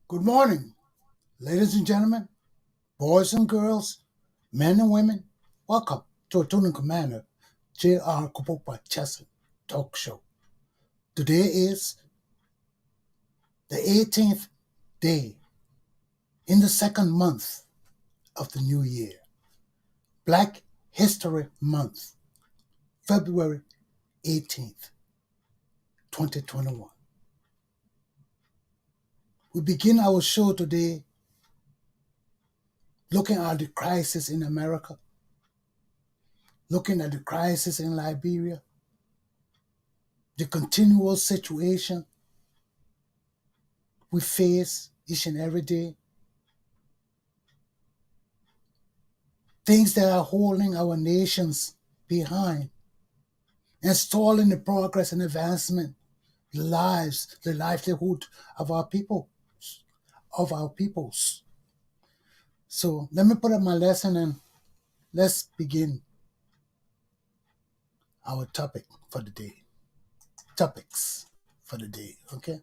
Good morning, ladies and gentlemen, boys and girls, men and women. Welcome to Lieutenant Commander Galpohkpa Chesson Talk Show. Today is the 18th day in the second month of the new year, Black History Month, February 18th, 2021. We begin our show today looking at the crisis in America, looking at the crisis in Liberia, the continual situation we face each and every day, things that are holding our nations behind and stalling the progress and advancement, the lives, the livelihood of our people, of our peoples. So let me put up my lesson and let's begin our topics for the day, okay?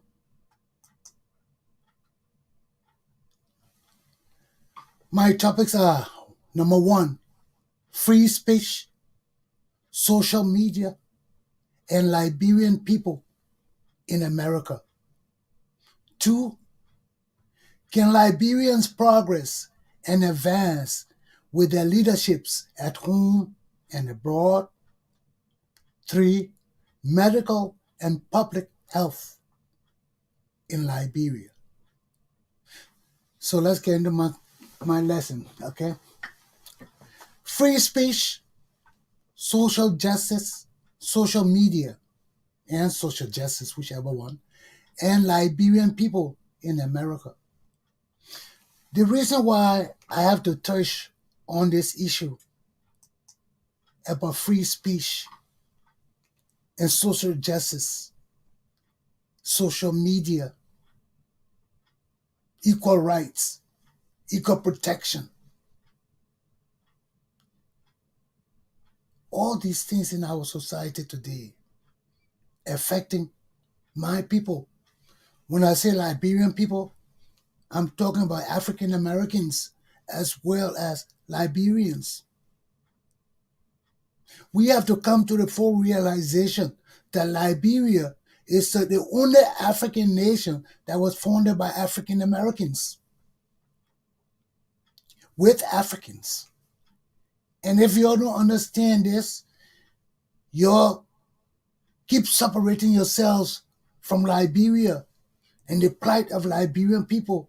My topics are, number one, free speech, social media, and Liberian people in America. 2, can Liberians progress and advance with their leaderships at home and abroad? 3, medical and public health in Liberia. So let's get into my lesson, okay? Free speech, social justice, social media, and social justice, whichever one, and Liberian people in America. The reason why I have to touch on this issue about free speech and social justice, social media, equal rights, equal protection, all these things in our society today affecting my people. When I say Liberian people, I'm talking about African Americans as well as Liberians. We have to come to the full realization that Liberia is the only African nation that was founded by African Americans with Africans. And if you don't understand this, you keep separating yourselves from Liberia and the plight of Liberian people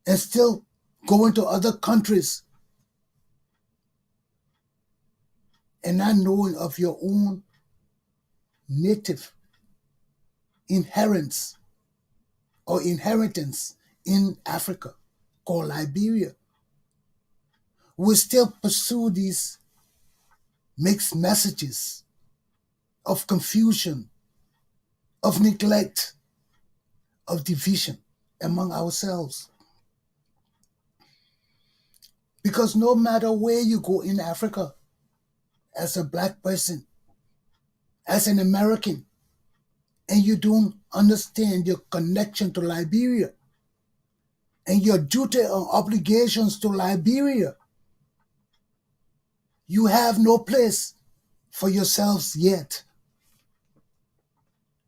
and still going to other countries and not knowing of your own native inheritance in Africa called Liberia. We still pursue these mixed messages of confusion, of neglect, of division among ourselves. Because no matter where you go in Africa, as a black person, as an American, and you don't understand your connection to Liberia and your duty and obligations to Liberia, you have no place for yourselves yet.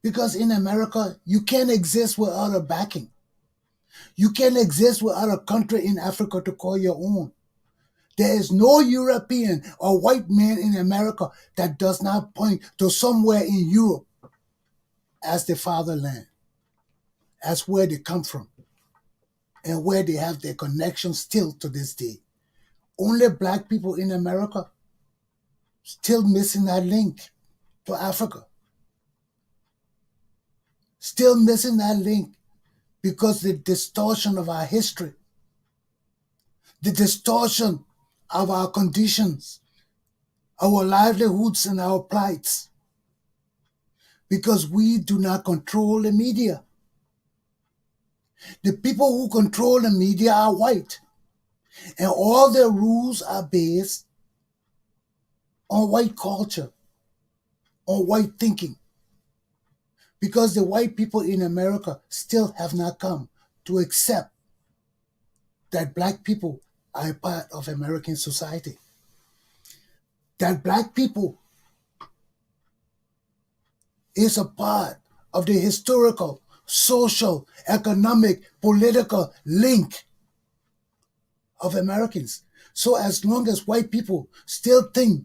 Because in America, you can't exist without a backing. You can't exist without a country in Africa to call your own. There is no European or white man in America that does not point to somewhere in Europe as the fatherland, as where they come from, and where they have their connection still to this day. Only black people in America still missing that link to Africa. Still missing that link because the distortion of our history, the distortion of our conditions, our livelihoods and our plights, because we do not control the media. The people who control the media are white, and all their rules are based on white culture, on white thinking, because the white people in America still have not come to accept that black people are a part of American society, that black people is a part of the historical, social, economic, political link of Americans. So as long as white people still think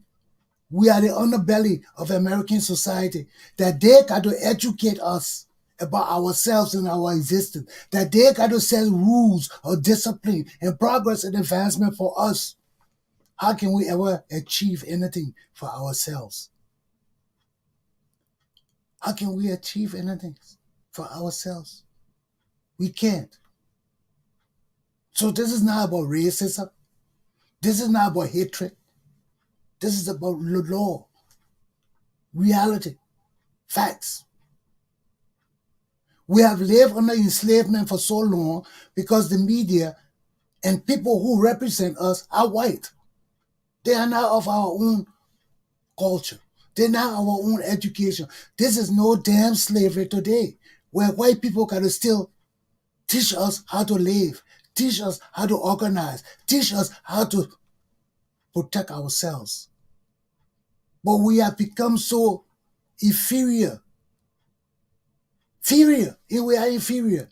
we are the underbelly of American society, that they got to educate us about ourselves and our existence, that they got to set rules of discipline and progress and advancement for us, how can we ever achieve anything for ourselves? How can we achieve anything for ourselves? We can't. So this is not about racism. This is not about hatred. This is about law, reality, facts. We have lived under enslavement for so long because the media and people who represent us are white. They are not of our own culture. They're not our own education. This is no damn slavery today, where white people gotta still teach us how to live, teach us how to organize, teach us how to protect ourselves. But we have become so inferior. Inferior. Here we are inferior.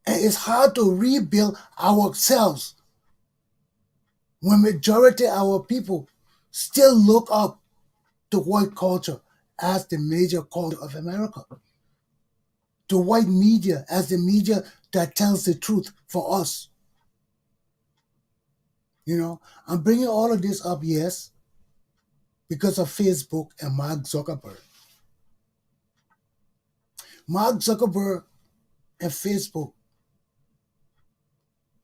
And it's hard to rebuild ourselves when majority of our people still look up to white culture as the major culture of America, to white media as the media that tells the truth for us. You know, I'm bringing all of this up, yes, because of Facebook and Mark Zuckerberg. Mark Zuckerberg and Facebook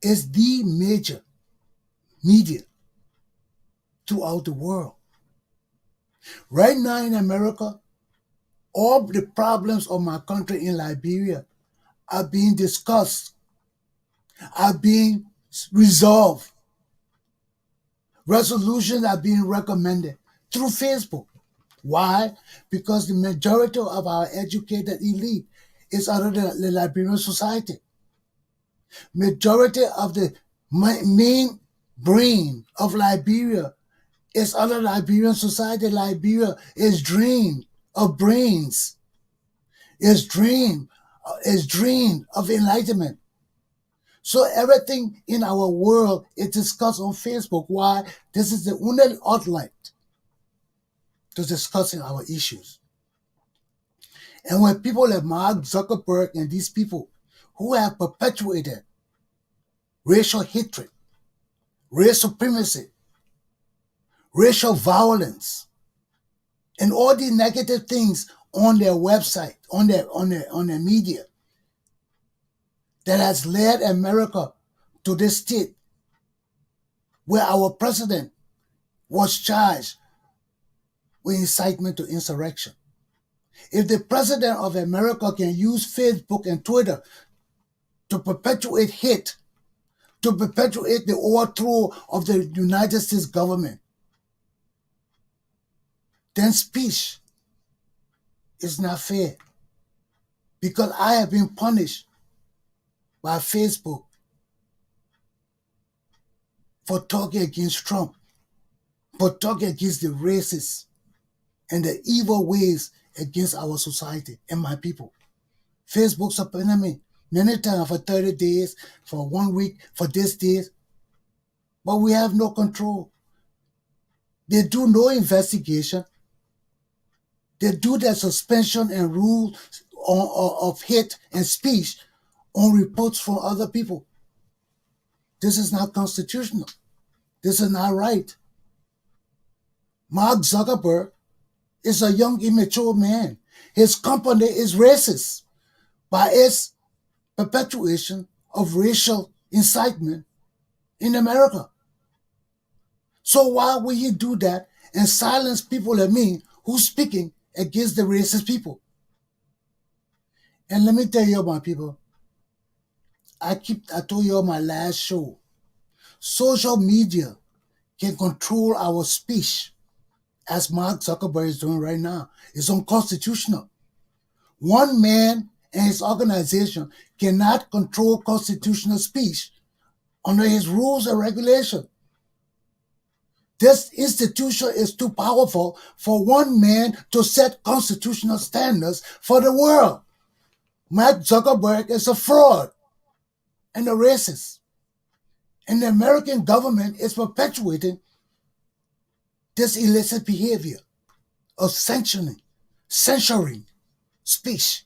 is the major media throughout the world. Right now in America, all the problems of my country in Liberia are being discussed, are being resolved. Resolutions are being recommended through Facebook. Why? Because the majority of our educated elite is under the Liberian society. Majority of the main brain of Liberia is under Liberian society. Liberia is drained of brains, is drained of enlightenment. So everything in our world is discussed on Facebook. Why? This is the only outlet to discussing our issues. And when people like Mark Zuckerberg and these people who have perpetuated racial hatred, race supremacy, racial violence, and all these negative things on their website, on their media, that has led America to this state where our president was charged with incitement to insurrection. If the president of America can use Facebook and Twitter to perpetuate hate, to perpetuate the overthrow of the United States government, then speech is not fair. Because I have been punished by Facebook for talking against Trump, for talking against the racists and the evil ways against our society and my people. Facebook subpoenaed me many times for 30 days, for 1 week, for this days, but we have no control. They do no investigation. They do their suspension and rule of hate and speech on reports from other people. This is not constitutional. This is not right. Mark Zuckerberg is a young, immature man. His company is racist by its perpetuation of racial incitement in America. So why will he do that and silence people like me who's speaking against the racist people? And let me tell you, my people, I told you on my last show, social media can control our speech as Mark Zuckerberg is doing right now. It's unconstitutional. One man and his organization cannot control constitutional speech under his rules and regulations. This institution is too powerful for one man to set constitutional standards for the world. Mark Zuckerberg is a fraud and a racist. And the American government is perpetuating this illicit behavior of censoring speech,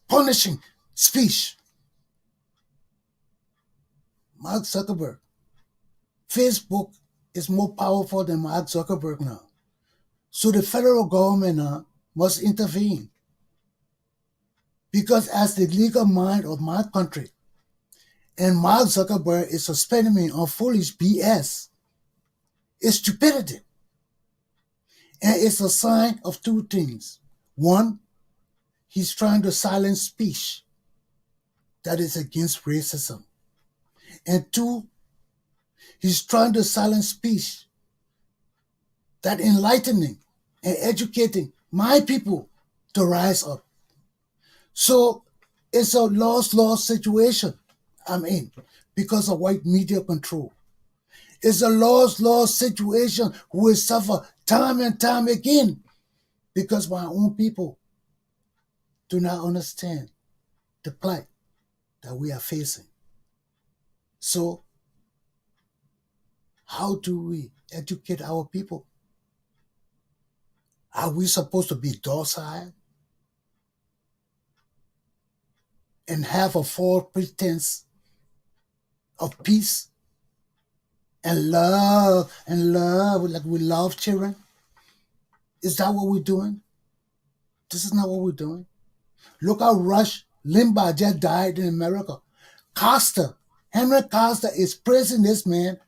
punishing speech. Mark Zuckerberg. Facebook is more powerful than Mark Zuckerberg now. So the federal government now must intervene. Because as the legal mind of my country, and Mark Zuckerberg is suspending me on foolish BS, it's stupidity. And it's a sign of two things. One, he's trying to silence speech that is against racism. And two, he's trying to silence speech that enlightening and educating my people to rise up. So it's a lost situation I'm in because of white media control. It's a lost situation who will suffer time and time again because my own people do not understand the plight that we are facing. So how do we educate our people? Are we supposed to be docile and have a false pretense of peace and love like we love children? Is that what we're doing? This is not what we're doing. Look how Rush Limbaugh just died in America. Henry Costa is praising this man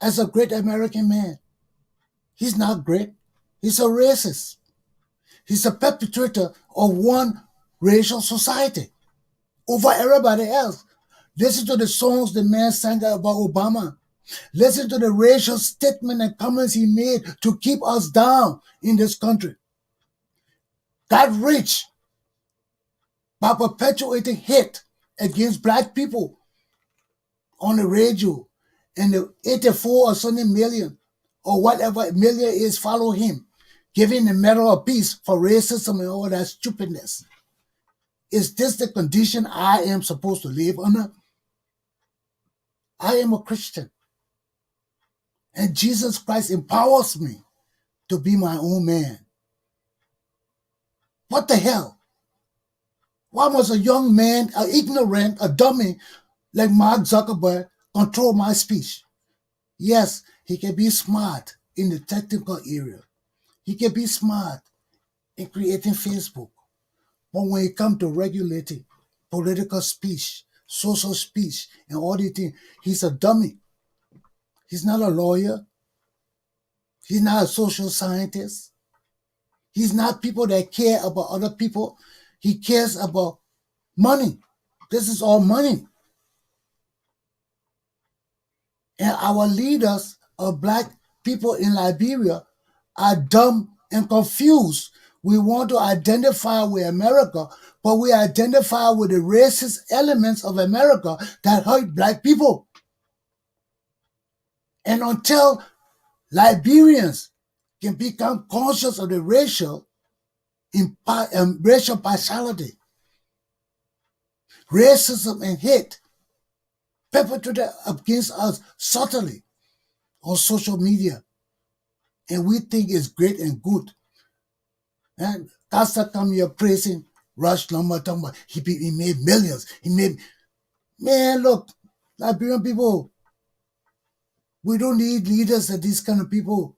as a great American man. He's not great. He's a racist. He's a perpetrator of one racial society over everybody else. Listen to the songs the man sang about Obama. Listen to the racial statement and comments he made to keep us down in this country. Got rich by perpetuating hate against black people on the radio, and the 84 or something million or whatever million is follow him, giving the Medal of Peace for racism and all that stupidness. Is this the condition I am supposed to live under? I am a Christian, and Jesus Christ empowers me to be my own man. What the hell? Why must a young man, an ignorant, a dummy like Mark Zuckerberg control my speech? Yes, he can be smart in the technical area. He can be smart in creating Facebook. But when it comes to regulating political speech, social speech, and all these things, he's a dummy. He's not a lawyer. He's not a social scientist. He's not people that care about other people. He cares about money. This is all money. And our leaders of black people in Liberia are dumb and confused. We want to identify with America, but we identify with the racist elements of America that hurt black people. And until Liberians can become conscious of the racial partiality, racism, and hate perpetrated against us subtly on social media, and we think it's great and good. And Pastor come here praising Rush Lumber, talking about he made millions. He made, man, look, Liberian people, we don't need leaders of these kind of people.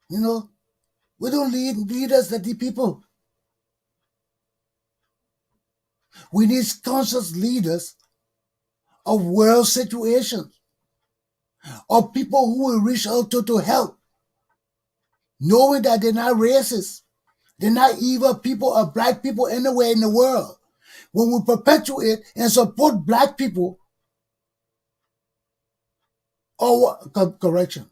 You know, we don't need leaders that these people. We need conscious leaders of world situations, of people who will reach out to help, knowing that they're not racist. They're not evil people or black people anywhere in the world. When we perpetuate and support black people, or correction,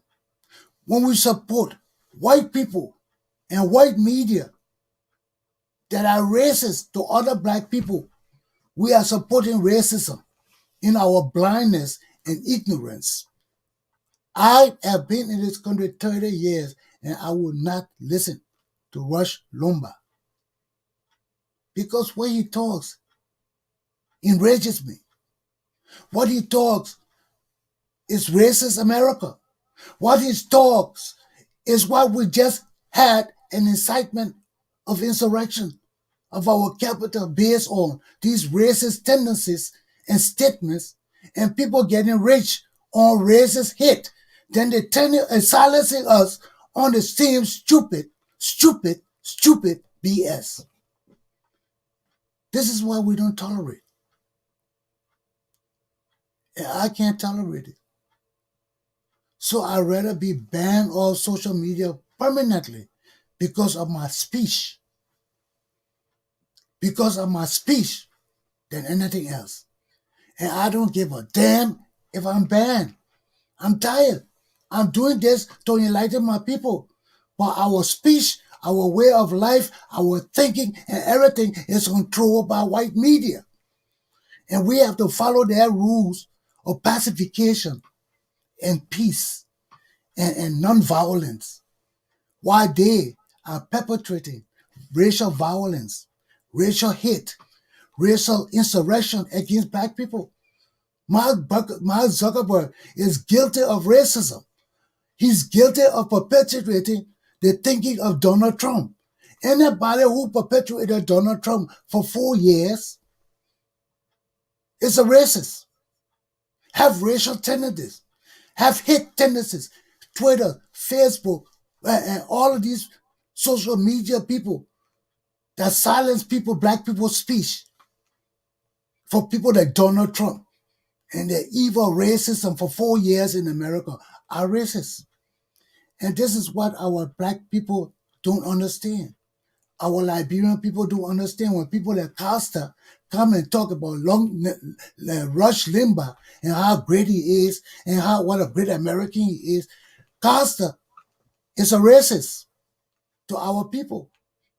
when we support white people and white media that are racist to other black people, we are supporting racism in our blindness and ignorance. I have been in this country 30 years and I will not listen to Rush Limbaugh because what he talks enrages me. What he talks is racist America. What he talks is what we just had an incitement of insurrection of our capital based on these racist tendencies and statements, and people getting rich on racist hate. Then they silencing us on the same stupid BS. This is why we don't tolerate. And I can't tolerate it. So I'd rather be banned off social media permanently because of my speech. Because of my speech than anything else. And I don't give a damn if I'm banned. I'm tired. I'm doing this to enlighten my people. But our speech, our way of life, our thinking, and everything is controlled by white media. And we have to follow their rules of pacification and peace and non-violence, while they are perpetrating racial violence, racial hate, racial insurrection against black people. Mark Zuckerberg is guilty of racism. He's guilty of perpetuating the thinking of Donald Trump. Anybody who perpetuated Donald Trump for 4 years is a racist, have racial tendencies, have hate tendencies. Twitter, Facebook, and all of these social media people that silence people, black people's speech for people like Donald Trump and their evil racism for 4 years in America are racist. And this is what our black people don't understand. Our Liberian people don't understand when people like Costa come and talk about Rush Limbaugh and how great he is and what a great American he is. Costa is a racist to our people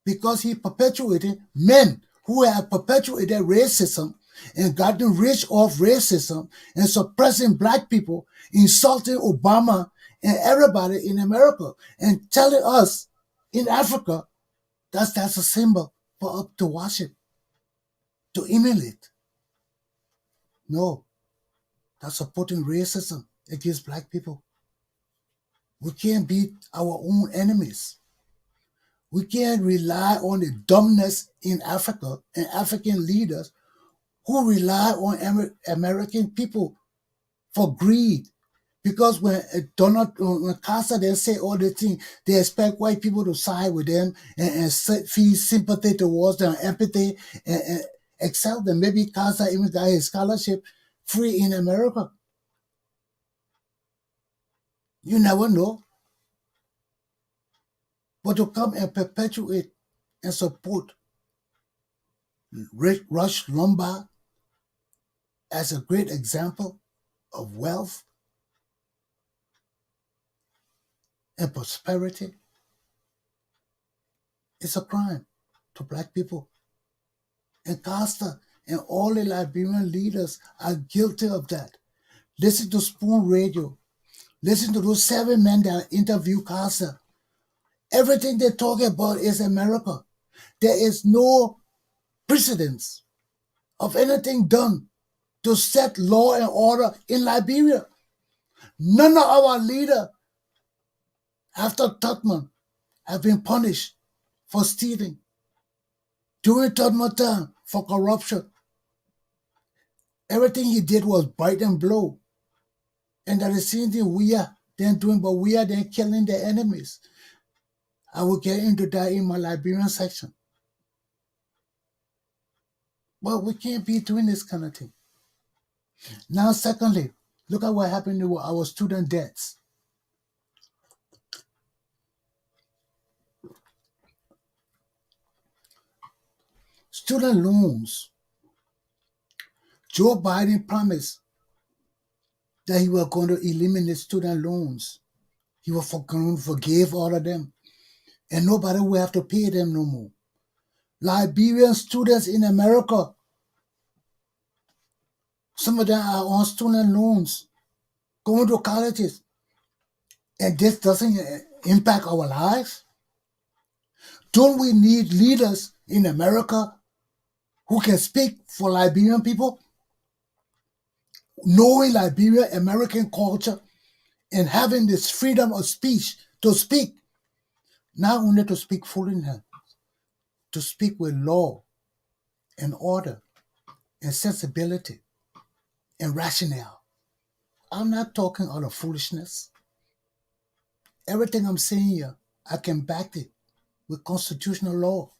because he perpetuated men who have perpetuated racism and gotten rich off racism and suppressing black people, insulting Obama and everybody in America and telling us in Africa that's a symbol for us to worship, to emulate. No, that's supporting racism against black people. We can't beat our own enemies. We can't rely on the dumbness in Africa and African leaders who rely on American people for greed. Because when when Casa they say all the things, they expect white people to side with them and feel sympathy towards them, empathy, and excel them. Maybe Casa even got his scholarship free in America. You never know. But to come and perpetuate and support Rush Limbaugh as a great example of wealth and prosperity is a crime to black people. And Costa and all the Liberian leaders are guilty of that. Listen to Spoon Radio. Listen to those 7 men that interview Costa. Everything they're talking about is America. There is no precedence of anything done to set law and order in Liberia. None of our leaders after Tubman have been punished for stealing. During Tubman's time for corruption. Everything he did was bite and blow. And that is the same thing we are then doing, but we are then killing the enemies. I will get into that in my Liberian section. But we can't be doing this kind of thing. Now, secondly, look at what happened to our student debts. Student loans. Joe Biden promised that he was going to eliminate student loans. He was going to forgive all of them. And nobody will have to pay them no more. Liberian students in America, some of them are on student loans, going to colleges. And this doesn't impact our lives? Don't we need leaders in America who can speak for Liberian people? Knowing Liberian American culture and having this freedom of speech to speak, not only to speak foolishness, to speak with law and order and sensibility and rationale. I'm not talking out of foolishness. Everything I'm saying here, I can back it with constitutional law.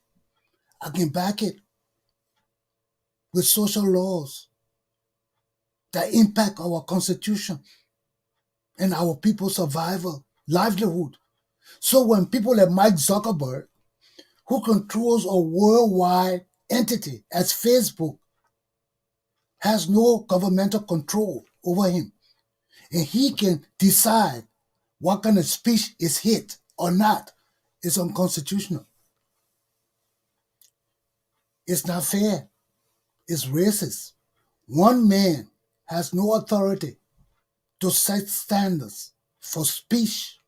I can back it with social laws that impact our constitution and our people's survival, livelihood. So when people like Mike Zuckerberg, who controls a worldwide entity as Facebook, has no governmental control over him, and he can decide what kind of speech is hit or not, is unconstitutional. It's not fair. It's racist. One man has no authority to set standards for speech,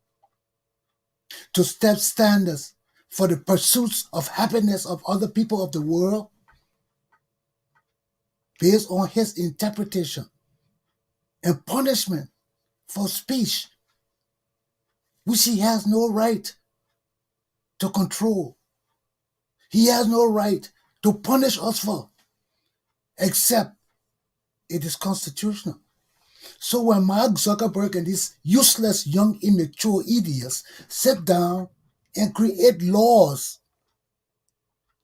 to set standards for the pursuits of happiness of other people of the world based on his interpretation and punishment for speech, which he has no right to control. He has no right to punish us for, except it is constitutional. So when Mark Zuckerberg and these useless, young, immature idiots sit down and create laws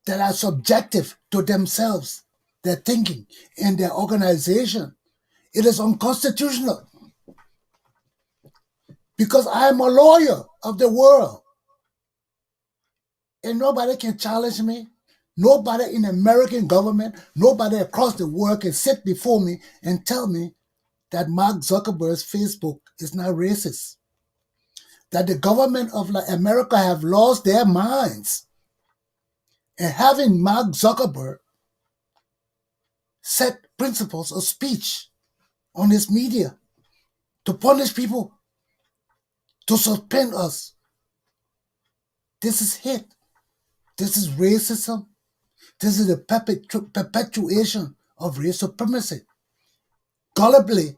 that are subjective to themselves, their thinking, and their organization, it is unconstitutional. Because I am a lawyer of the world. And nobody can challenge me. Nobody in the American government, nobody across the world can sit before me and tell me that Mark Zuckerberg's Facebook is not racist. That the government of America have lost their minds. And having Mark Zuckerberg set principles of speech on his media to punish people, to suspend us. This is hate. This is racism. This is the perpetuation of race supremacy. Gullibly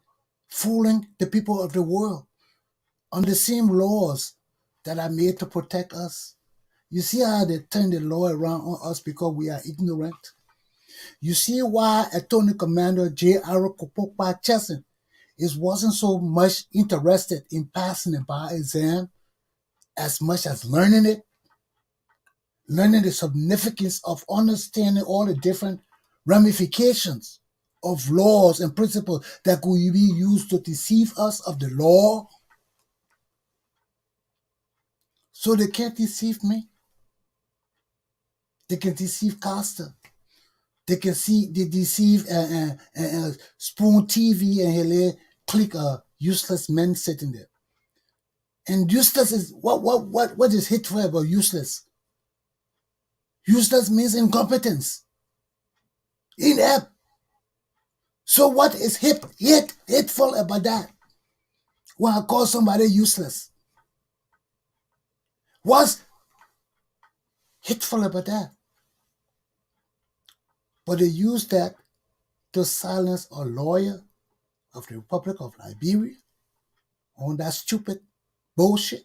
fooling the people of the world on the same laws that are made to protect us. You see how they turn the law around on us because we are ignorant? You see why Attorney Commander Galpohkpa Chesson wasn't so much interested in passing the bar exam as much as learning it? Learning the significance of understanding all the different ramifications of laws and principles that could be used to deceive us of the law. So they can't deceive me. They can deceive Costa. They can see, they deceive Spoon TV and he'll click useless men sitting there. And useless is, what is hateful about useless? Useless means incompetence, inept. So what is hateful about that? When I call somebody useless, what's hateful about that? But they use that to silence a lawyer of the Republic of Liberia on that stupid bullshit.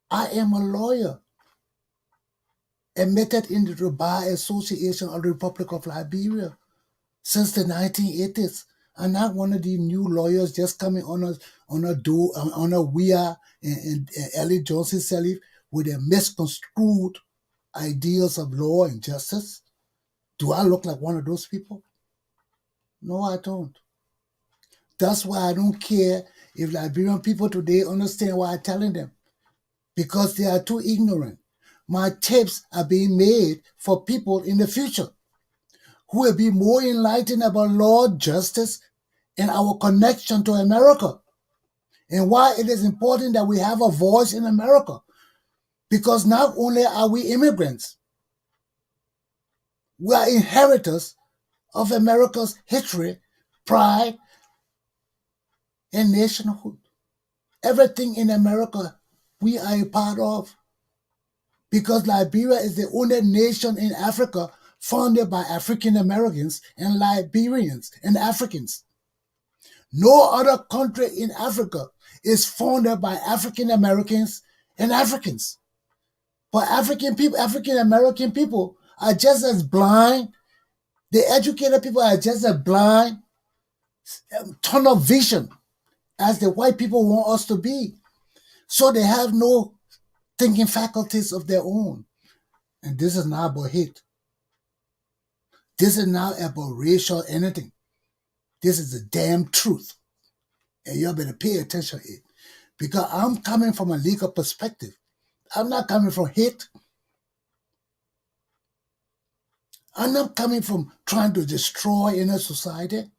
I am a lawyer admitted into the Bar Association of the Republic of Liberia since the 1980s. I'm not one of these new lawyers just coming on a WIA and Ellie Johnson Sirleaf with their misconstrued ideals of law and justice. Do I look like one of those people? No, I don't. That's why I don't care if Liberian people today understand what I'm telling them, because they are too ignorant. My tapes are being made for people in the future who will be more enlightened about law, justice, and our connection to America, and why it is important that we have a voice in America. Because not only are we immigrants, we are inheritors of America's history, pride, and nationhood. Everything in America we are a part of. Because Liberia is the only nation in Africa founded by African Americans and Liberians and Africans. No other country in Africa is founded by African Americans and Africans. But African American people are just as blind. The educated people are just as blind, tunnel vision as the white people want us to be. So they have no thinking faculties of their own. And this is not about hate. This is not about racial anything. This is the damn truth. And you better pay attention to it. Because I'm coming from a legal perspective. I'm not coming from hate. I'm not coming from trying to destroy inner society.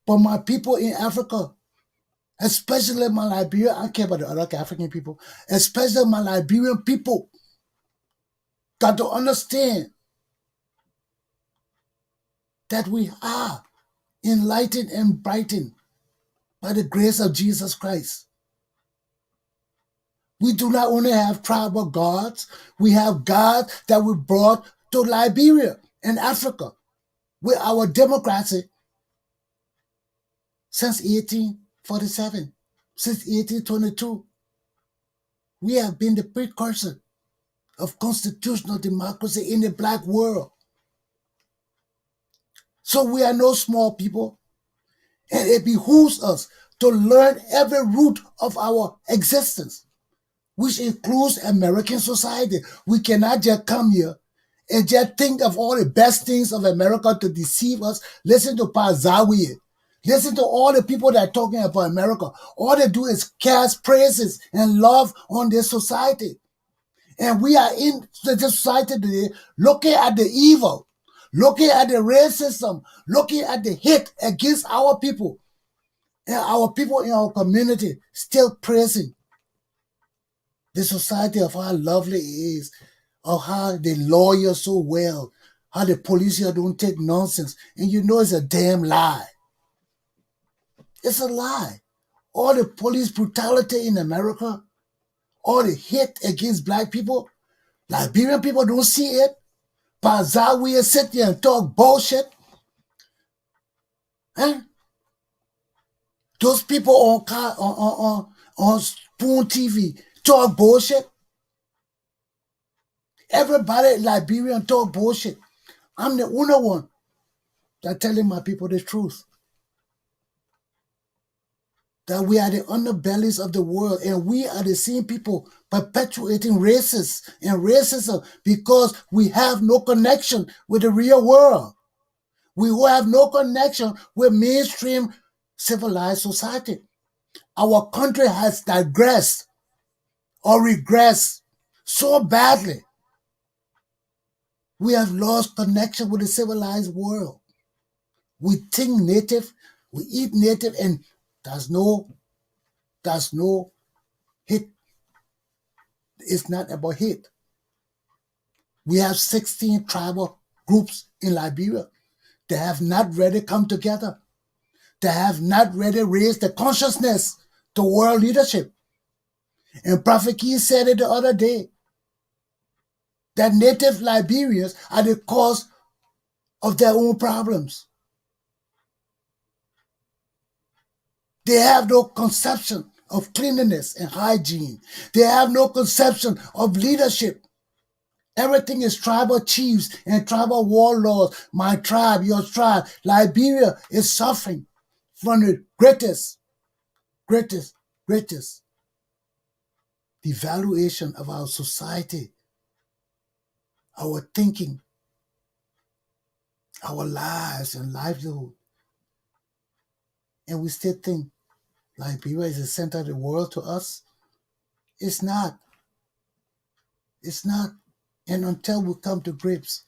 But my people in Africa, especially my Liberian, I care about the other African people, especially my Liberian people, got to understand that we are enlightened and brightened by the grace of Jesus Christ. We do not only have tribal gods, we have God that we brought to Liberia and Africa with our democracy since 1847, since 1822. We have been the precursor of constitutional democracy in the black world. So we are no small people, and it behooves us to learn every root of our existence, which includes American society. We cannot just come here and just think of all the best things of America to deceive us. Listen to Pazawi. Listen to all the people that are talking about America. All they do is cast praises and love on their society. And we are in the society today looking at the evil, looking at the racism, looking at the hate against our people. And our people in our community still praising the society of how lovely it is, of how they lawyer so well, how the police here don't take nonsense. And you know it's a damn lie. It's a lie. All the police brutality in America, all the hate against black people, Liberian people don't see it. Pazawi sit there and talk bullshit. Huh? Those people on Spoon TV talk bullshit. Everybody in Liberian talk bullshit. I'm the only one that telling my people the truth. That we are the underbellies of the world, and we are the same people perpetuating racism because we have no connection with the real world. We have no connection with mainstream civilized society. Our country has digressed or regressed so badly We have lost connection with the civilized world. We think native, we eat native, and there's no hate. It's not about hate. We have 16 tribal groups in Liberia. They have not really come together. They have not really raised the consciousness to world leadership. And Prophet Key said it the other day, that native Liberians are the cause of their own problems. They have no conception of cleanliness and hygiene. They have no conception of leadership. Everything is tribal chiefs and tribal warlords. My tribe, your tribe. Liberia is suffering from the greatest devaluation of our society, our thinking, our lives and livelihood. And we still think Liberia is the center of the world to us. It's not. It's not. And until we come to grips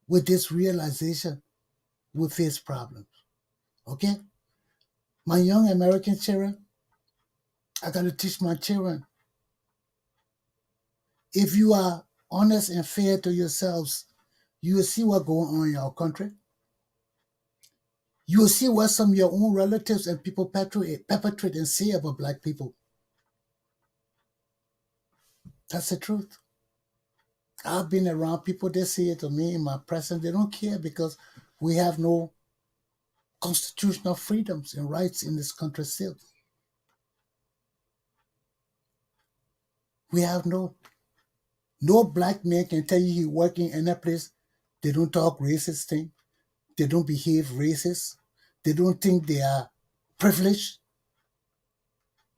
with this realization, we face problems. Okay? My young American children, I got to teach my children, if you are honest and fair to yourselves, you will see what's going on in our country. You will see what some of your own relatives and people perpetrate and say about black people. That's the truth. I've been around people, they say it to me in my presence. They don't care because we have no constitutional freedoms and rights in this country still. We have no black man can tell you he's working in a place. They don't talk racist thing. They don't behave racist. They don't think they are privileged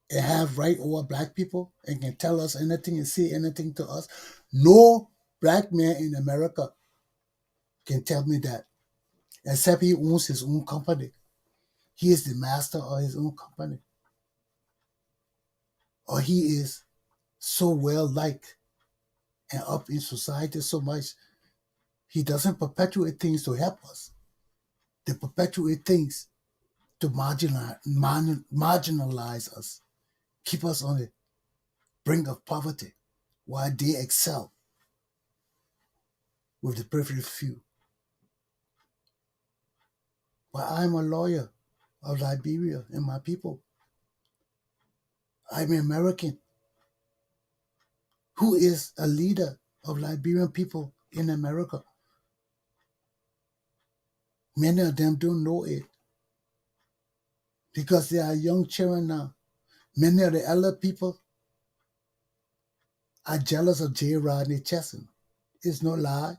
and have right over black people and can tell us anything and say anything to us. No black man in America can tell me that, except he owns his own company. He is the master of his own company. Or he is so well liked and up in society so much, he doesn't perpetuate things to help us. They perpetuate things to marginalize us, keep us on the brink of poverty, while they excel with the privileged few. But I'm a lawyer of Liberia and my people. I'm an American who is a leader of Liberian people in America. Many of them don't know it because they are young children now. Many of the elder people are jealous of J. Rodney Chesson. It's no lie.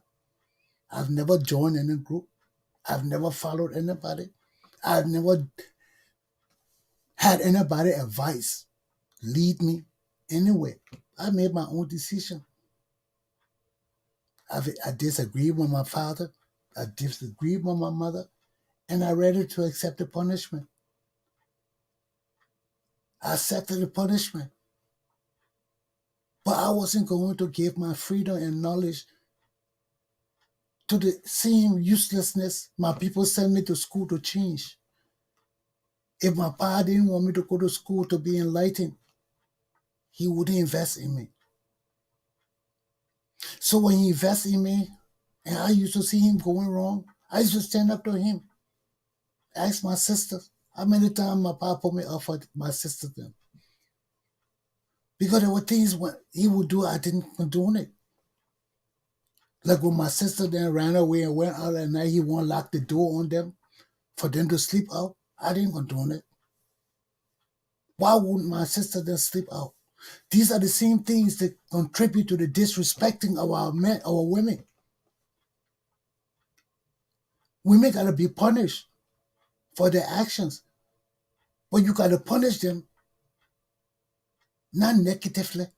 I've never joined any group. I've never followed anybody. I've never had anybody advice, lead me anywhere. I made my own decision. I disagreed with my father. I disagreed with my mother. And I ready to accept the punishment. I accepted the punishment. But I wasn't going to give my freedom and knowledge to the same uselessness my people sent me to school to change. If my father didn't want me to go to school to be enlightened, he wouldn't invest in me. So when he invests in me, and I used to see him going wrong, I used to stand up to him. Ask my sisters how many times my papa put me up for my sisters then. Because there were things what he would do, I didn't condone it. Like when my sister then ran away and went out at night, he won't lock the door on them for them to sleep out. I didn't condone it. Why wouldn't my sister then sleep out? These are the same things that contribute to the disrespecting of our men, our women. Women gotta be punished for their actions. But you gotta punish them not negatively,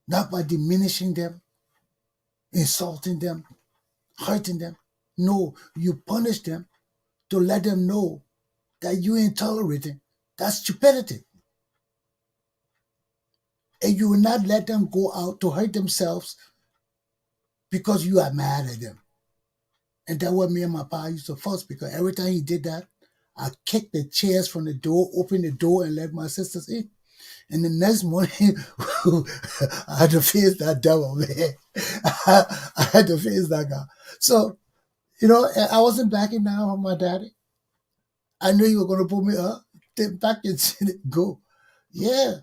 not by diminishing them, insulting them, hurting them. No, you punish them to let them know that you ain't tolerating. That's stupidity. And you will not let them go out to hurt themselves because you are mad at them. And that's what me and my pa used to fuss, because every time he did that, I kicked the chairs from the door, opened the door, and let my sisters in. And the next morning, I had to face that devil, man. I had to face that guy. So, I wasn't backing down on my daddy. I knew you were going to put me up. Then back and go. Yeah,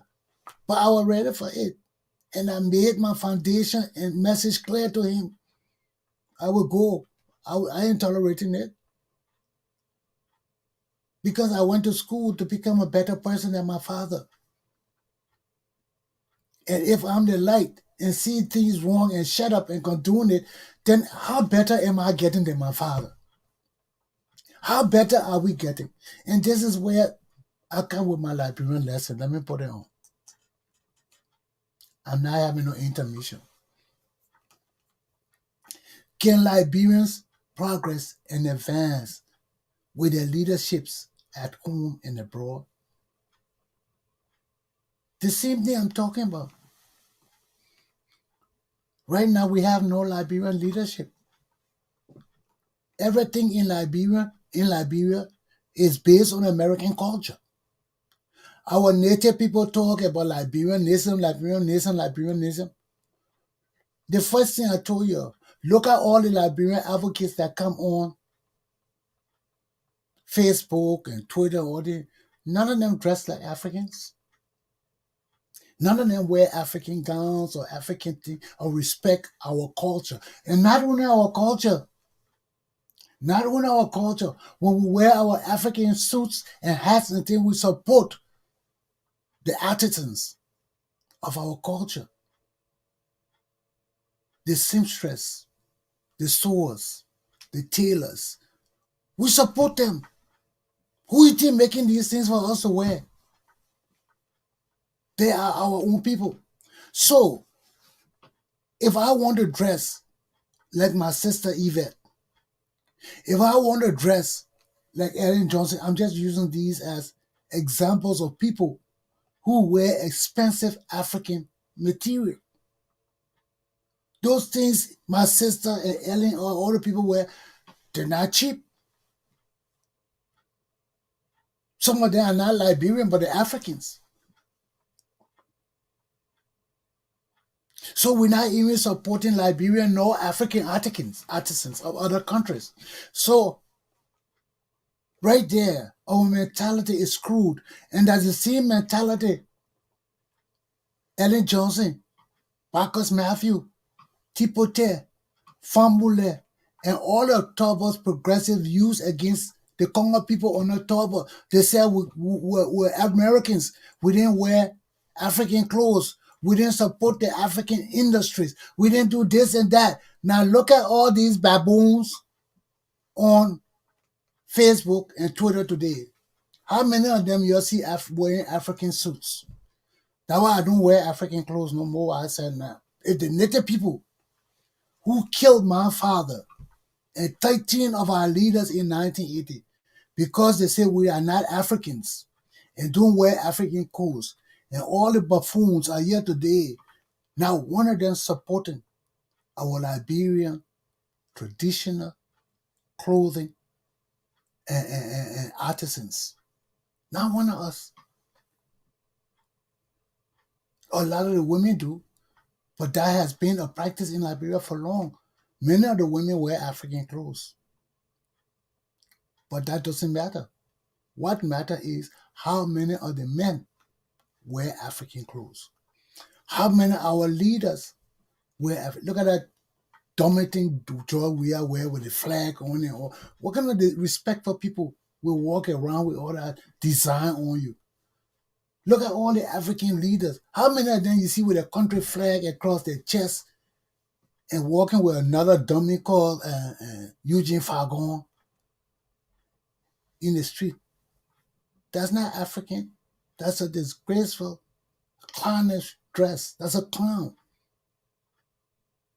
but I was ready for it. And I made my foundation and message clear to him. I would go. I ain't tolerating it, because I went to school to become a better person than my father. And if I'm the light and see things wrong and shut up and condone it, then how better am I getting than my father? How better are we getting? And this is where I come with my Liberian lesson. Let me put it on. I'm not having no intermission. Can Liberians progress and advance with their leaderships at home and abroad? The same thing I'm talking about. Right now, we have no Liberian leadership. Everything in Liberia is based on American culture. Our native people talk about Liberianism. The first thing I told you, look at all the Liberian advocates that come on Facebook and Twitter. None of them dress like Africans. None of them wear African gowns or African things or respect our culture. And not only our culture, when we wear our African suits and hats and things, we support the artisans of our culture, the seamstress, the sewers, the tailors. We support them. Who is making these things for us to wear? They are our own people. So, if I want to dress like my sister Yvette, if I want to dress like Ellen Johnson, I'm just using these as examples of people who wear expensive African material. Those things my sister and Ellen or other people wear, they're not cheap. Some of them are not Liberian, but they're Africans. So we're not even supporting Liberian nor African artisans of other countries. So right there, our mentality is screwed. And that's the same mentality Ellen Johnson, Marcus Matthew, Tipote, Fambule, and all the Turbo's progressive use against the Congo people on the Turbo. They said we're Americans. We didn't wear African clothes. We didn't support the African industries. We didn't do this and that. Now look at all these baboons on Facebook and Twitter today. How many of them you'll see wearing African suits? That's why I don't wear African clothes no more. I said now. If the native people who killed my father and 13 of our leaders in 1980 because they say we are not Africans and don't wear African clothes, and all the buffoons are here today. Now one of them supporting our Liberian traditional clothing and artisans. Not one of us. A lot of the women do, but that has been a practice in Liberia for long. Many of the women wear African clothes, but that doesn't matter. What matters is how many of the men wear African clothes. How many of our leaders wear look at that dominating job we are wearing with the flag on it. Or what kind of respect for people will walk around with all that design on you? Look at all the African leaders. How many of them you see with a country flag across their chest and walking with another dummy called Eugene Fagon in the street? That's not African. That's a disgraceful, clownish dress. That's a clown.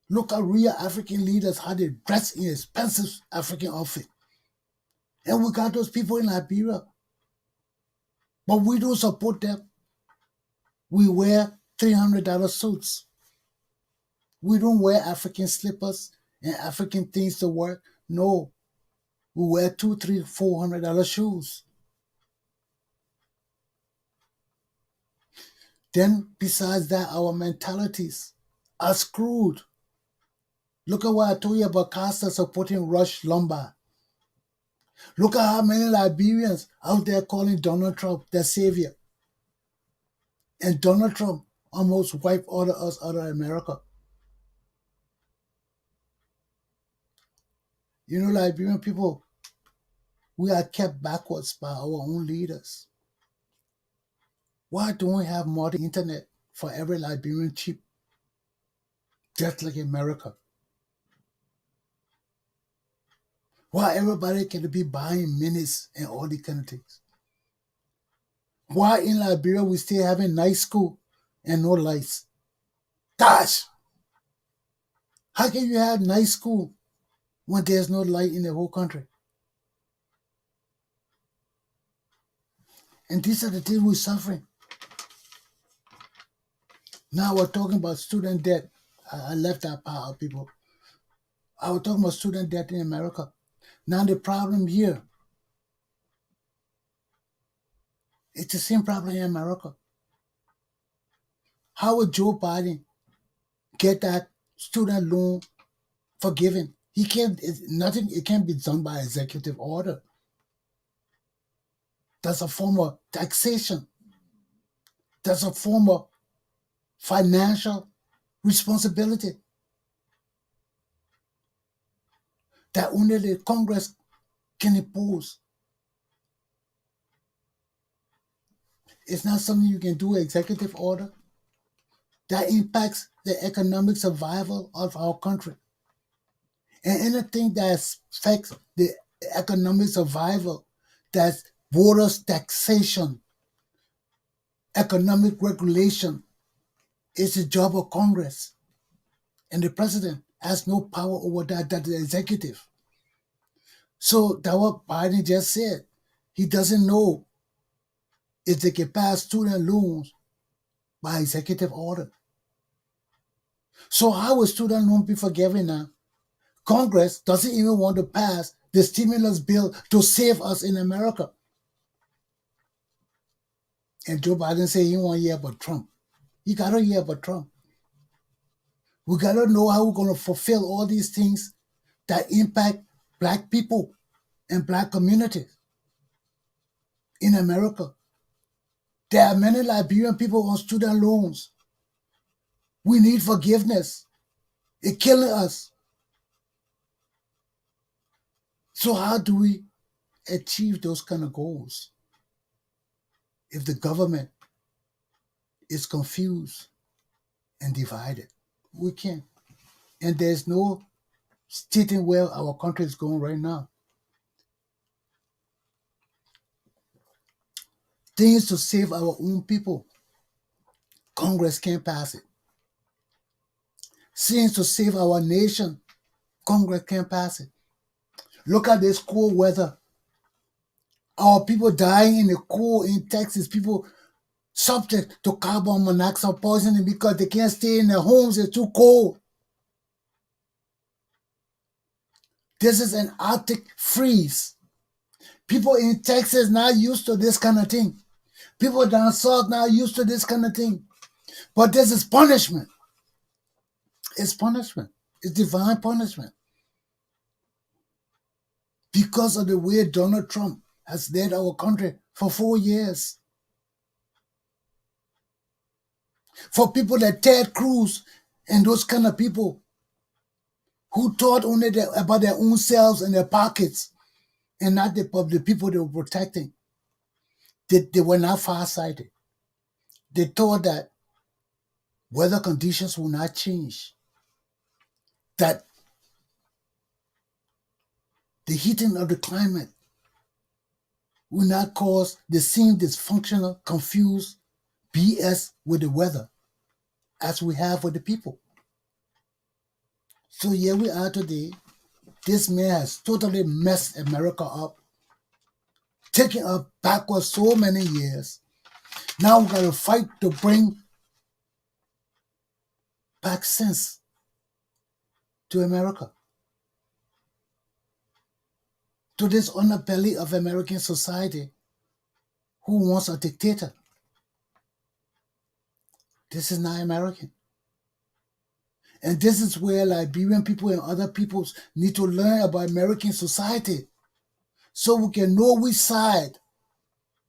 Look at real African leaders, how they dress in expensive African outfit. And we got those people in Liberia. But we don't support them. We wear $300 suits. We don't wear African slippers and African things to work. No, we wear $200, $300, $400 shoes. Then, besides that, our mentalities are screwed. Look at what I told you about Costa supporting Rush Lombard. Look at how many Liberians out there calling Donald Trump their savior. And Donald Trump almost wiped all of us out of America. You know, Liberian people, we are kept backwards by our own leaders. Why don't we have modern internet for every Liberian cheap, just like America? Why everybody can be buying minutes and all these kind of things? Why in Liberia we still having night school and no lights? Gosh! How can you have night school when there's no light in the whole country? And these are the things we're suffering. Now we're talking about student debt. I left that part out, people. I was talking about student debt in America. Now the problem here, it's the same problem in America. How would Joe Biden get that student loan forgiven? He can't, nothing, it can't be done by executive order. That's a form of taxation. That's a form of financial responsibility that only the Congress can impose. It's not something you can do executive order that impacts the economic survival of our country. And anything that affects the economic survival, that's borders taxation, economic regulation, is the job of Congress. And the president has no power over that, that's the executive. So that's what Biden just said. He doesn't know if they can pass student loans by executive order. So how will student loan be forgiven now? Congress doesn't even want to pass the stimulus bill to save us in America. And Joe Biden said he won't hear about Trump. You got to hear about Trump. We got to know how we're going to fulfill all these things that impact black people and black communities in America. There are many Liberian people on student loans. We need forgiveness. It's killing us. So how do we achieve those kind of goals if the government is confused and divided? We can't. And there's no stating where our country is going right now. Things to save our own people. Congress can't pass it. Things to save our nation. Congress can't pass it. Look at this cold weather. Our people dying in the cold in Texas. People subject to carbon monoxide poisoning because they can't stay in their homes. It's too cold. This is an Arctic freeze. People in Texas not used to this kind of thing. People down south not used to this kind of thing. But this is punishment. It's punishment. It's divine punishment. Because of the way Donald Trump has led our country for 4 years. For people like Ted Cruz and those kind of people who thought only about their own selves and their pockets and not the people they were protecting. They were not farsighted. They thought that weather conditions will not change, that the heating of the climate will not cause the same dysfunctional, confused BS with the weather as we have with the people. So here we are today. This man has totally messed America up, taking us backwards so many years. Now we got to fight to bring back sense to America, to this underbelly of American society who wants a dictator. This is not American. And this is where Liberian people and other peoples need to learn about American society so we can know which side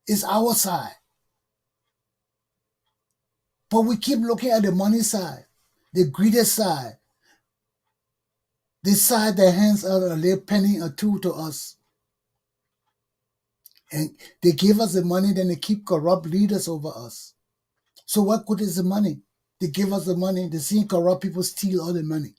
is our side. But we keep looking at the money side, the greedy side, the side that hands out a little penny or two to us. And they give us the money, then they keep corrupt leaders over us. So what good is the money? They give us the money, they see corrupt people steal all the money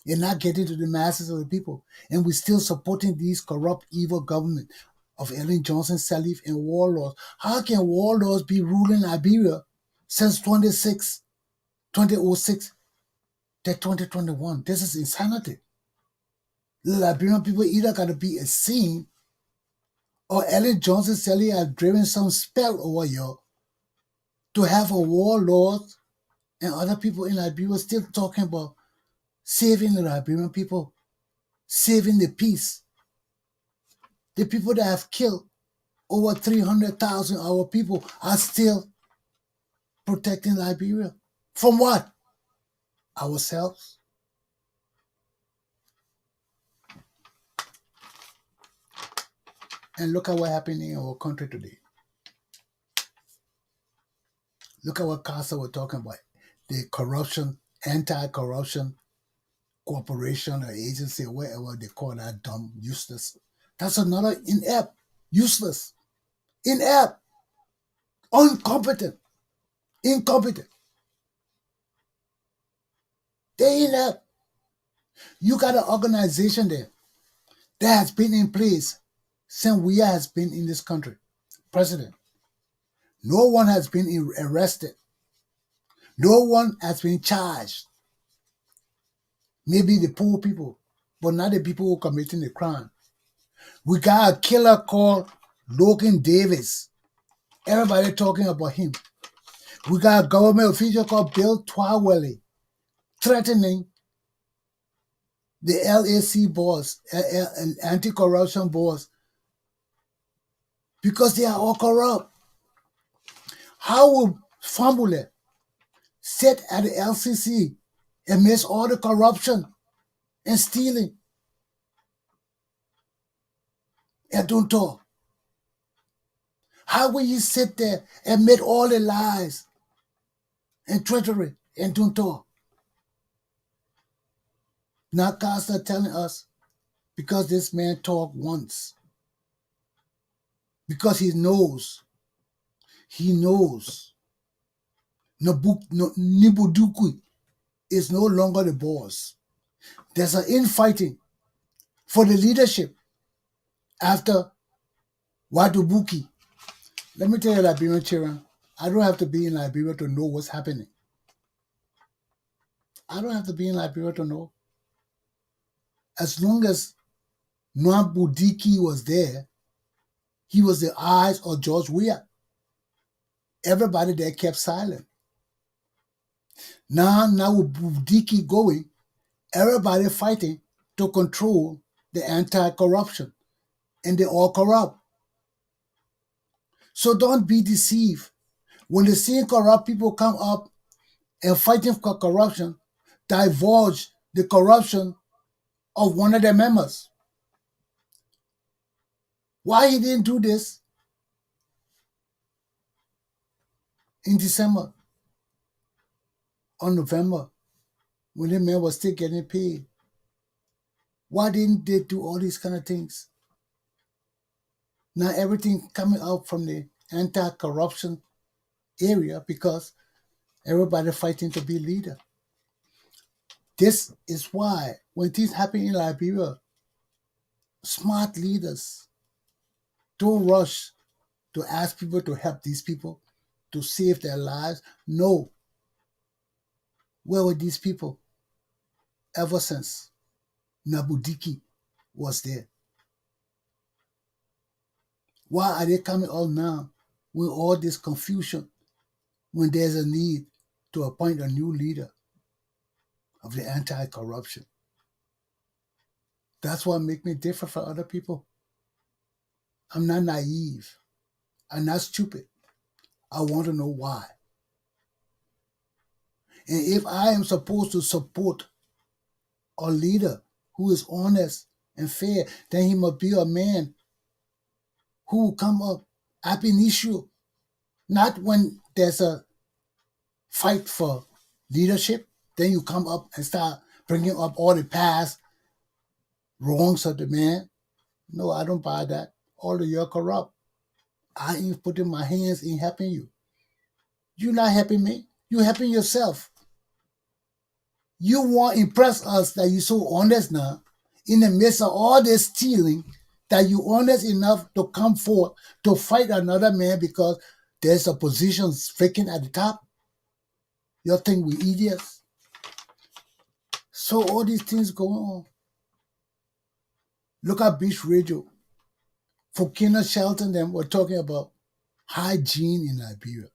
and not getting to the masses of the people. And we're still supporting these corrupt, evil government of Ellen Johnson Sirleaf and warlords. How can warlords be ruling Liberia since 2006 to 2021? This is insanity. The Liberian people either got to be a scene or Ellen Johnson Sirleaf has driven some spell over you to have a warlord and other people in Liberia still talking about saving the Liberian people, saving the peace. The people that have killed over 300,000 of our people are still protecting Liberia. From what? Ourselves. And look at what happened in our country today. Look at what Casa was talking about. The corruption, anti-corruption corporation or agency or whatever they call that dumb, useless. That's another inept, useless, inept, incompetent. They inept. You got an organization there that has been in place since we has been in this country. President. No one has been arrested. No one has been charged. Maybe the poor people, but not the people who are committing the crime. We got a killer called Logan Davis. Everybody talking about him. We got a government official called Bill Twawelly threatening the LAC boss, anti-corruption boss, because they are all corrupt. How will Fambule sit at the LCC amidst all the corruption and stealing and don't talk? How will you sit there amid all the lies and treachery and don't talk? Now Costa telling us because this man talked once, because he knows Nibudukui is no longer the boss. There's an infighting for the leadership after Watubuki. Let me tell you, Liberian children, I don't have to be in Liberia to know what's happening. I don't have to be in Liberia to know. As long as Nwabudiki was there, he was the eyes of George Weah. Everybody there kept silent. Now with Budiki going, everybody fighting to control the anti-corruption, and they all corrupt. So don't be deceived. When the same corrupt people come up and fighting for corruption, divulge the corruption of one of their members. Why he didn't do this in December or November when the man was still getting paid? Why didn't they do all these kind of things? Now everything coming out from the anti-corruption area because everybody fighting to be leader. This is why when things happen in Liberia, smart leaders don't rush to ask people to help these people to save their lives. No. Where were these people ever since Nabudiki was there? Why are they coming out now with all this confusion when there's a need to appoint a new leader of the anti-corruption? That's what makes me different from other people. I'm not naive. I'm not stupid. I want to know why. And if I am supposed to support a leader who is honest and fair, then he must be a man who will come up ab initio, not when there's a fight for leadership. Then you come up and start bringing up all the past wrongs of the man. No, I don't buy that. All of you are corrupt. I ain't putting my hands in helping you. You're not helping me. You're helping yourself. You want to impress us that you're so honest now. In the midst of all this stealing, that you're honest enough to come forth to fight another man because there's a position vacant at the top. You think we idiots? So all these things going on. Look at Beach Radio. Commander Chesson them were talking about hygiene in Liberia.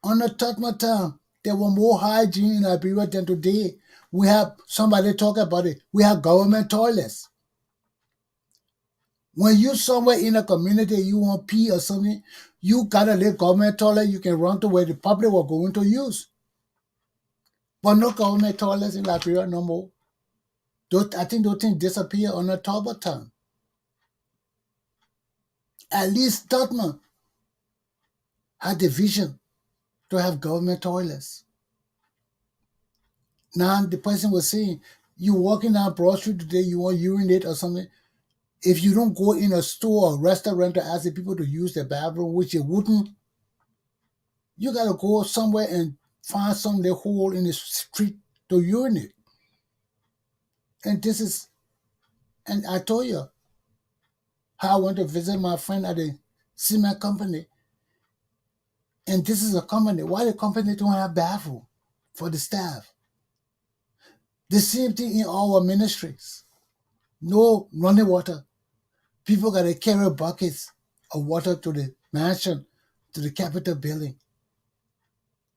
On the Tottenham time, there were more hygiene in Liberia than today. We have somebody talk about it. We have government toilets. When you somewhere in a community, you want pee or something, you got a little government toilet you can run to where the public were going to use. But no government toilets in Liberia no more. I think those things disappear on the top of time. At least Tottenham had the vision to have government toilets. Now the person was saying, you walking down Broad Street today, you want to urinate or something. If you don't go in a store or restaurant to ask the people to use the bathroom, which you wouldn't, you got to go somewhere and find some little hole in the street to urinate. And I told you how I went to visit my friend at the cement company. And this is a company. Why the company don't have bathroom for the staff? The same thing in our ministries. No running water. People got to carry buckets of water to the mansion, to the Capitol building.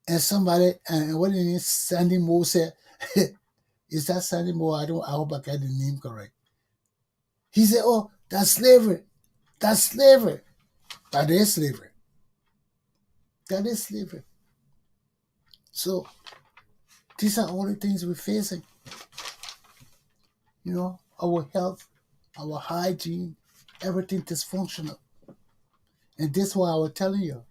And somebody, and what is Sandy Moore said, is that Sandy Moore? I hope I got the name correct. He said, oh, that's slavery. That's slavery. That is slavery. That is slavery. So these are all the things we're facing. You know, our health, our hygiene, everything dysfunctional. And this is why I was telling you,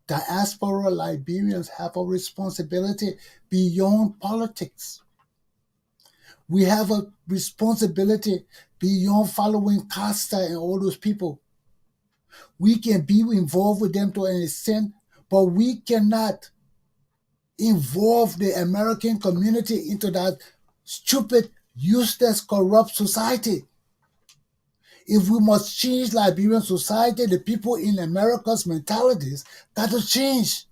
diaspora Liberians have a responsibility beyond politics. We have a responsibility beyond following Costa and all those people. We can be involved with them to an extent, but we cannot involve the American community into that stupid, useless, corrupt society. If we must change Liberian society, the people in America's mentalities got to change.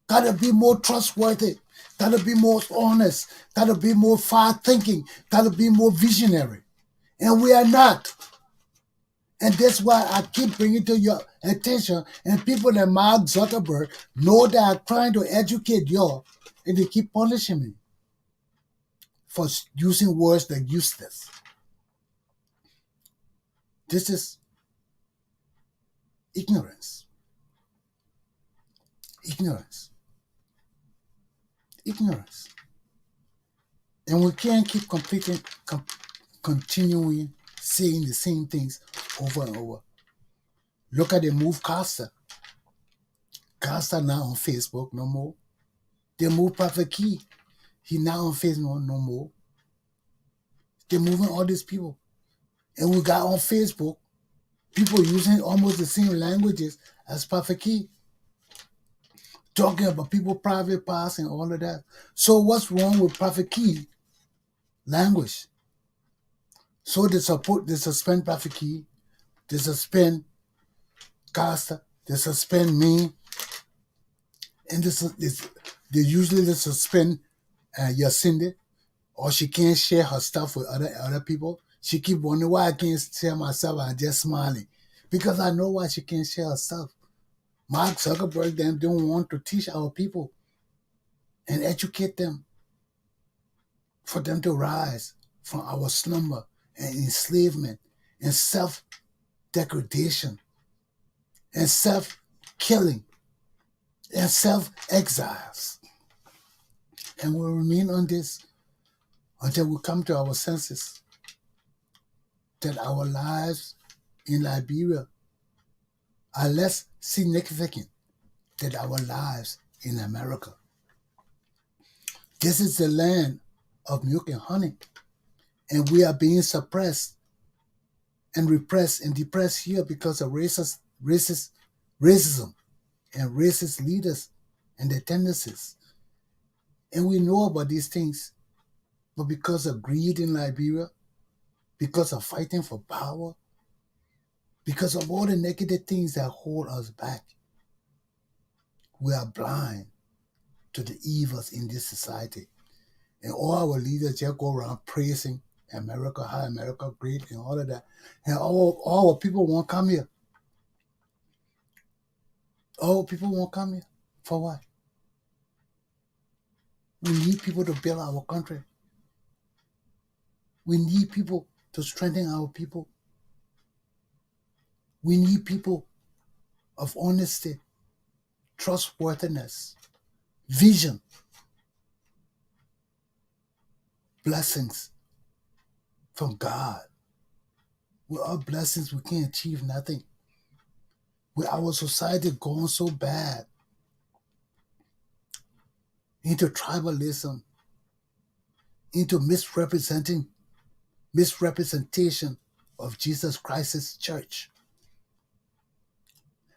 Got to be more trustworthy. Got to be more honest. Got to be more far-thinking. Got to be more visionary. And we are not. And that's why I keep bringing to your attention, and people like Mark Zuckerberg know that I'm trying to educate you, and they keep punishing me for using words like useless. This is ignorance. Ignorance. Ignorance. And we can't keep continuing saying the same things over and over. Look at the move Costa. Costa now on Facebook no more. They move Prophet Key. He now on Facebook no more. They're moving all these people. And we got on Facebook people using almost the same languages as Prophet Key. Talking about people private parts and all of that. So what's wrong with Prophet Key language? So they suspend Prophet Key, they suspend Costa, they suspend me, and they usually suspend Yacinda, or she can't share her stuff with other people. She keep wondering why I can't share myself. I'm just smiling because I know why she can't share her stuff. Mark Zuckerberg them don't want to teach our people and educate them. for them to rise from our slumber and enslavement and self-degradation and self-killing and self-exiles. And we'll remain on this until we come to our senses that our lives in Liberia are less significant than our lives in America. This is the land of milk and honey, and we are being suppressed and repressed and depressed here because of racism and racist leaders and their tendencies. And we know about these things, but because of greed in Liberia, because of fighting for power, because of all the negative things that hold us back, we are blind to the evils in this society. And all our leaders just go around praising America, how America great and all of that. And all our people won't come here. All people won't come here. For what? We need people to build our country. We need people to strengthen our people. We need people of honesty, trustworthiness, vision, blessings from God. Without blessings, we can't achieve nothing. With our society going so bad into tribalism, into misrepresentation of Jesus Christ's church,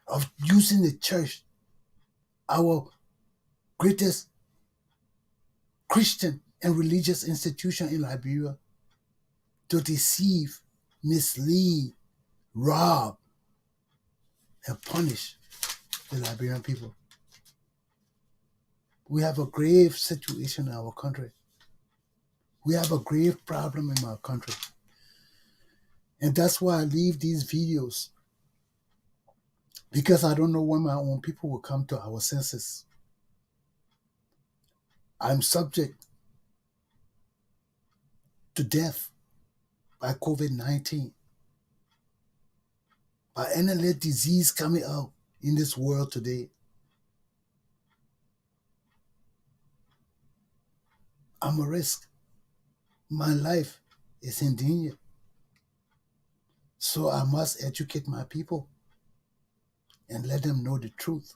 of using the church, our greatest Christian and religious institution in Liberia, to deceive, mislead, rob, and punish the Liberian people. We have a grave situation in our country. We have a grave problem in our country. And that's why I leave these videos, because I don't know when my own people will come to our senses. I'm subject to death by COVID-19, by any little disease coming out in this world today. I'm a risk. My life is in danger. So I must educate my people and let them know the truth.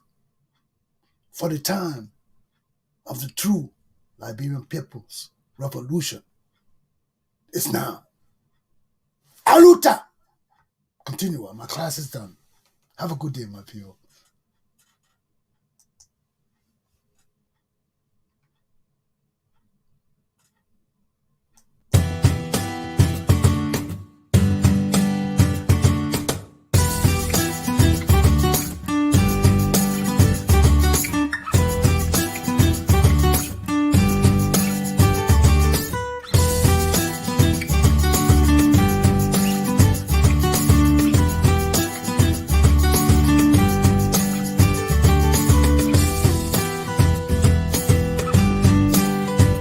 For the time of the true Liberian people's revolution is now. Aluta! Continue. My class is done. Have a good day, my people.